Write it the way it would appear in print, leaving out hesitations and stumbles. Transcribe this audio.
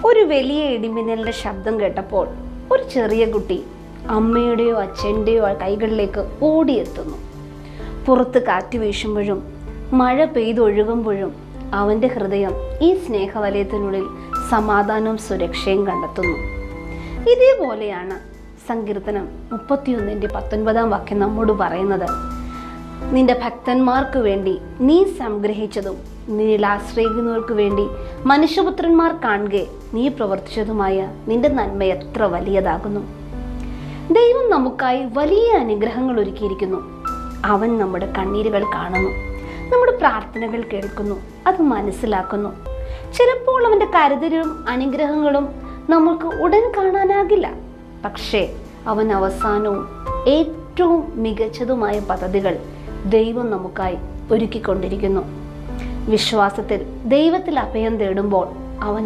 ഒരു വലിയ ഇടിമിന്നലിന്റെ ശബ്ദം കേട്ടപ്പോൾ ഒരു ചെറിയ കുട്ടി അമ്മയുടെയോ അച്ഛൻ്റെയോ കൈകളിലേക്ക് ഓടിയെത്തുന്നു. പുറത്ത് കാറ്റ് വീശുമ്പോഴും മഴ പെയ്തൊഴുകുമ്പോഴും അവൻ്റെ ഹൃദയം ഈ സ്നേഹവലയത്തിനുള്ളിൽ സമാധാനവും സുരക്ഷയും കണ്ടെത്തുന്നു. ഇതേപോലെയാണ് സങ്കീർത്തനം 31:19 നമ്മോട് പറയുന്നത്: നിന്റെ ഭക്തന്മാർക്ക് വേണ്ടി നീ സംഗ്രഹിച്ചതും നിന്നിൽ ആശ്രയിക്കുന്നവർക്ക് വേണ്ടി മനുഷ്യപുത്രന്മാർ കാണുകെ നീ പ്രവർത്തിച്ചതുമായ നിന്റെ നന്മ എത്ര വലിയതാകുന്നു. ദൈവം നമുക്കായി വലിയ അനുഗ്രഹങ്ങൾ ഒരുക്കിയിരിക്കുന്നു. അവൻ നമ്മുടെ കണ്ണീരുകൾ കാണുന്നു, നമ്മുടെ പ്രാർത്ഥനകൾ കേൾക്കുന്നു, അത് മനസ്സിലാക്കുന്നു. ചിലപ്പോൾ അവൻ്റെ കരുതലും അനുഗ്രഹങ്ങളും നമുക്ക് ഉടൻ കാണാനാകില്ല. പക്ഷേ അവൻ അവസാനവും ഏറ്റവും മികച്ചതുമായ പദ്ധതികൾ ദൈവം നമുക്കായി ഒരുക്കിക്കൊണ്ടിരിക്കുന്നു. വിശ്വാസത്തിൽ ദൈവത്തിൽ അഭയം തേടുമ്പോൾ അവൻ